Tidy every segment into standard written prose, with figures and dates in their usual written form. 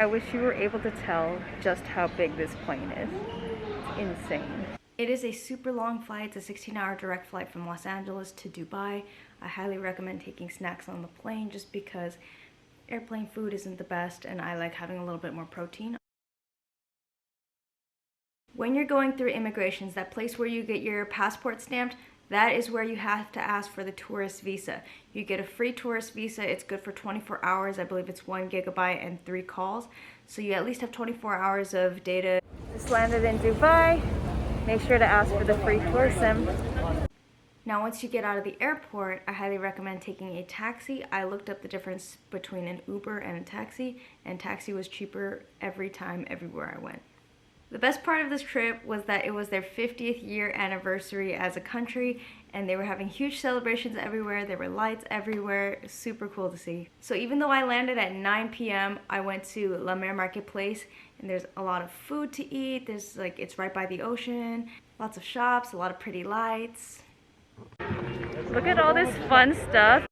I wish you were able to tell just how big this plane is. It's insane. It is a super long flight. It's a 16-hour direct flight from Los Angeles to Dubai. I highly recommend taking snacks on the plane just because airplane food isn't the best and I like having a little bit more protein. When you're going through immigrations, that place where you get your passport stamped, that is where you have to ask for the tourist visa. You get a free tourist visa. It's good for 24 hours. I believe it's 1 gigabyte and 3 calls. So you at least have 24 hours of data. Just landed in Dubai. Make sure to ask for the free tour sim. Now once you get out of the airport, I highly recommend taking a taxi. I looked up the difference between an Uber and a taxi, and taxi was cheaper every time, everywhere I went. The best part of this trip was that it was their 50th year anniversary as a country, and they were having huge celebrations everywhere. There were lights everywhere. Super cool to see. So even though I landed at 9 p.m., I went to La Mer Marketplace, and there's a lot of food to eat. There's it's right by the ocean, lots of shops, a lot of pretty lights. Look at all this fun stuff.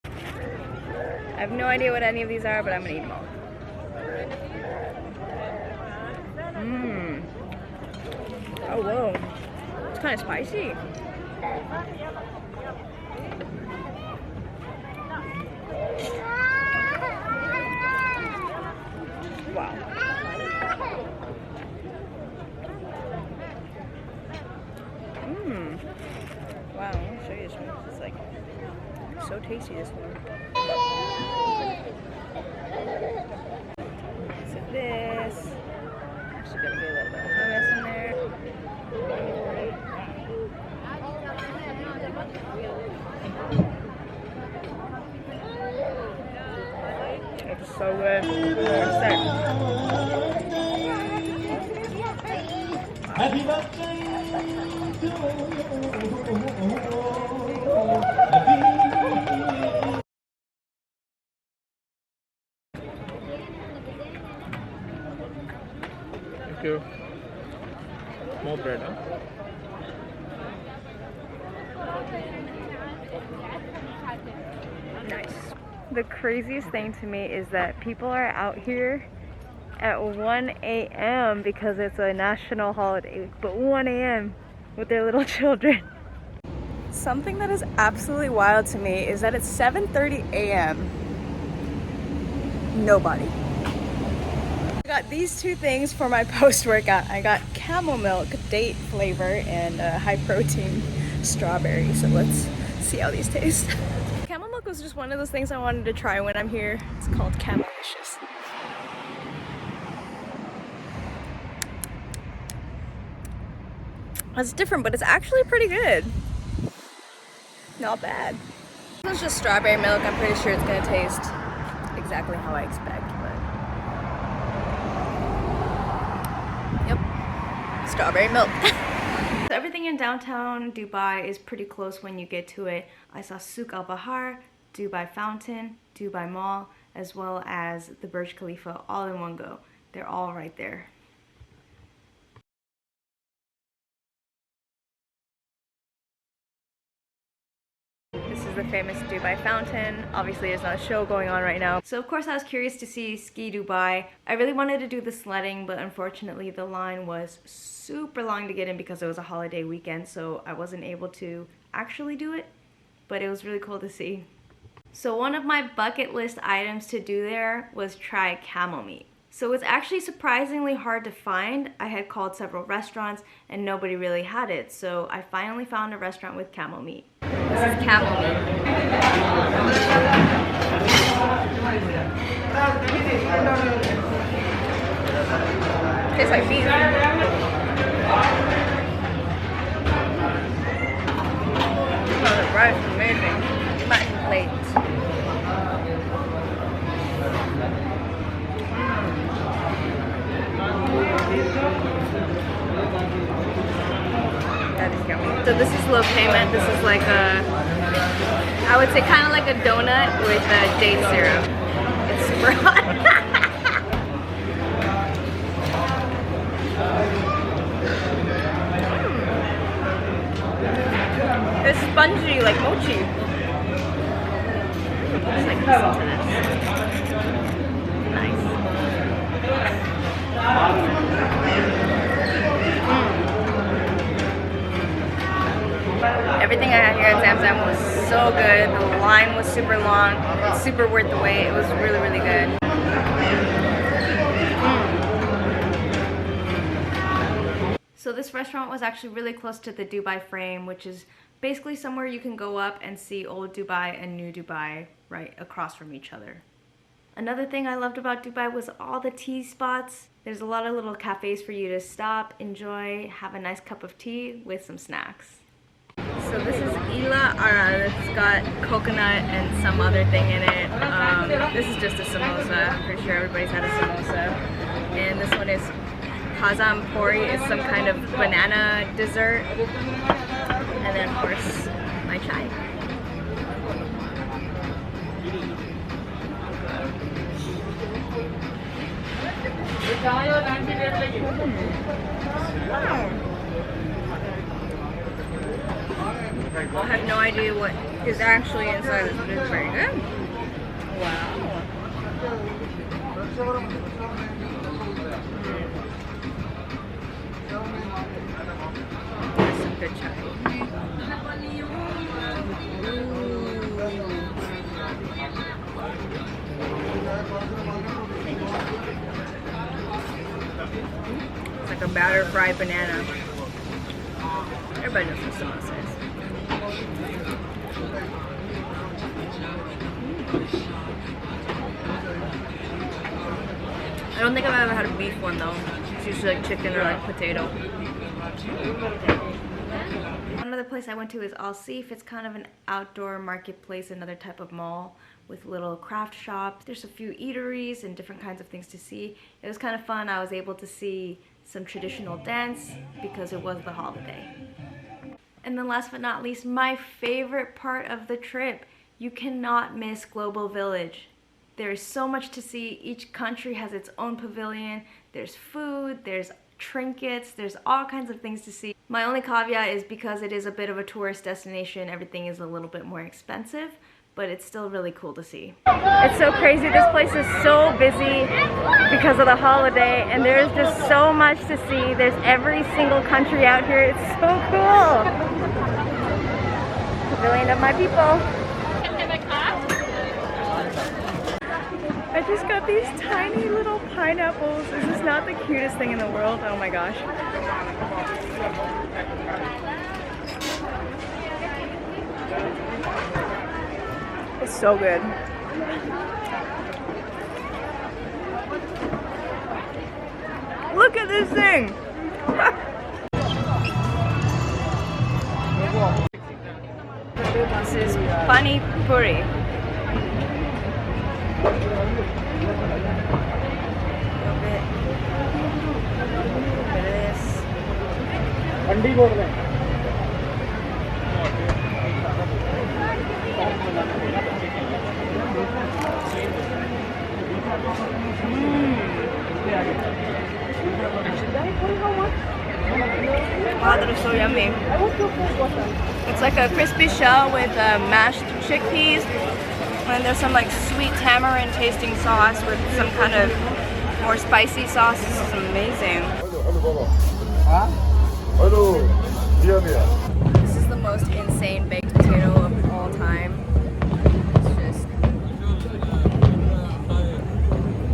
I have no idea what any of these are, but I'm gonna eat them all. Oh, whoa. It's kind of spicy. Wow. Wow, let me show you this one. It's like so tasty, this one. So this. Actually gonna be a little bit of hummus in there. It's so good. Happy birthday to Thank you. More bread, huh? Nice. The craziest thing to me is that people are out here at 1 a.m. because it's a national holiday, but 1 a.m. with their little children. Something that is absolutely wild to me is that it's 7:30 a.m. Nobody. I got these two things for my post-workout. I got camel milk, date flavor, and high protein strawberry. So let's see how these taste. Camel milk was just one of those things I wanted to try when I'm here. It's called Camelicious. It's different, but it's actually pretty good. Not bad. This is just strawberry milk. I'm pretty sure it's gonna taste exactly how I expect, but yep, strawberry milk. So everything in downtown Dubai is pretty close when you get to it. I saw Souk Al Bahar, Dubai Fountain, Dubai Mall, as well as the Burj Khalifa all in one go. They're all right there. This is the famous Dubai Fountain. Obviously there's not a show going on right now. So of course I was curious to see Ski Dubai. I really wanted to do the sledding, but unfortunately the line was super long to get in because it was a holiday weekend, so I wasn't able to actually do it, but it was really cool to see. So one of my bucket list items to do there was try camel meat. So it's actually surprisingly hard to find. I had called several restaurants and nobody really had it, so I finally found a restaurant with camel meat. This is camel meat. Tastes like beef. Oh, the rice is amazing. Mutton plates. That is yummy. So this is low payment. This is like a, I would say kind of like a donut with date syrup. It's super hot. It's spongy like mochi. Let's like listen to this. Nice. Everything I had here at Zamzam was so good. The line was super long, super worth the wait. It was really, really good. So this restaurant was actually really close to the Dubai Frame, which is basically somewhere you can go up and see old Dubai and new Dubai right across from each other. Another thing I loved about Dubai was all the tea spots. There's a lot of little cafes for you to stop, enjoy, have a nice cup of tea with some snacks. So this is Ila Ara. It's got coconut and some other thing in it. This is just a samosa. I'm pretty sure everybody's had a samosa. And this one is Hazam Puri. It's some kind of banana dessert. And then of course, my chai. I have no idea what is actually inside this, but it's very good. Wow. That's some good chai. It's like a batter fried banana. Everybody knows what samosa is. I don't think I've ever had a beef one though. It's usually like chicken or like potato. Another place I went to is Al Seef. It's kind of an outdoor marketplace, another type of mall with little craft shops. There's a few eateries and different kinds of things to see. It was kind of fun. I was able to see some traditional dance because it was the holiday. And then last but not least, my favorite part of the trip, you cannot miss Global Village. There's so much to see. Each country has its own pavilion. There's food, there's trinkets, there's all kinds of things to see. My only caveat is because it is a bit of a tourist destination, everything is a little bit more expensive, but it's still really cool to see. It's so crazy. This place is so busy because of the holiday, and there's just so much to see. There's every single country out here. It's so cool. Pavilion of my people. I just got these tiny little pineapples. This is not the cutest thing in the world. Oh my gosh. It's so good. Look at this thing! This is Pani Puri. अंडी बोल रहे हैं Wow, that is so yummy. It's like a crispy shell with mashed chickpeas, and there's some like sweet tamarind tasting sauce with some kind of more spicy sauce. This is amazing. This is the most insane baked potato of all time. It's just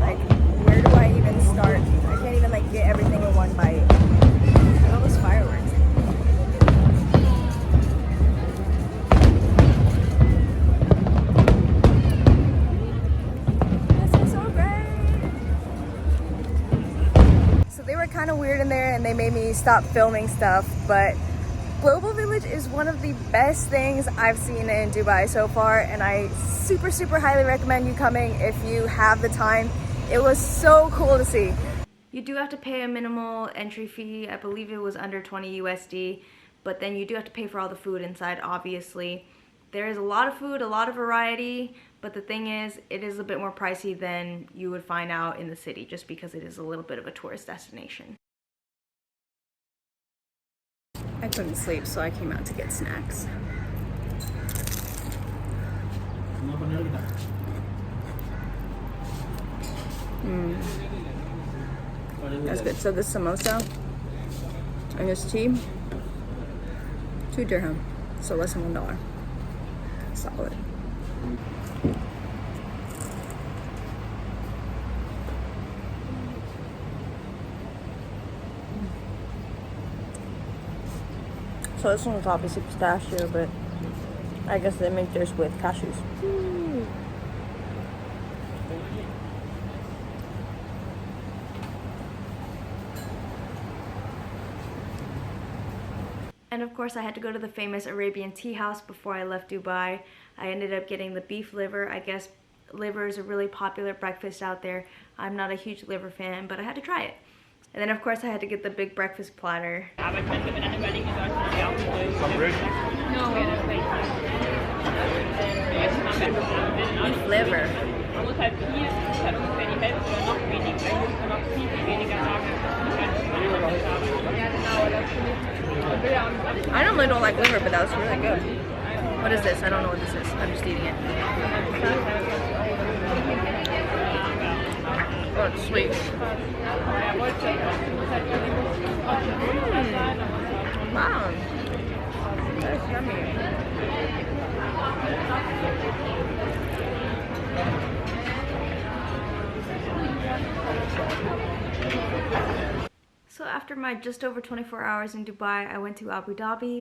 like, where do I even start? I can't even like get everything in one bite. Look at all those fireworks. This is so great. So they were kind of weird in there and they made me stop filming stuff, but Global Village is one of the best things I've seen in Dubai so far, and I super, super highly recommend you coming if you have the time. It was so cool to see. You do have to pay a minimal entry fee. I believe it was under 20 USD, but then you do have to pay for all the food inside, obviously. There is a lot of food, a lot of variety, but the thing is, it is a bit more pricey than you would find out in the city, just because it is a little bit of a tourist destination. I couldn't sleep, so I came out to get snacks. That's good. So this samosa and this tea, 2 dirham. So less than $1. Solid. So this one was obviously pistachio, but I guess they make theirs with cashews. And of course I had to go to the famous Arabian tea house before I left Dubai. I ended up getting the beef liver. I guess liver is a really popular breakfast out there. I'm not a huge liver fan, but I had to try it. And then of course I had to get the big breakfast platter. Some rich. Beef liver. I normally don't like liver, but that was really good. What is this? I don't know what this is. I'm just eating it. Oh, it's sweet. Wow. That's yummy. So after my just over 24 hours in Dubai, I went to Abu Dhabi.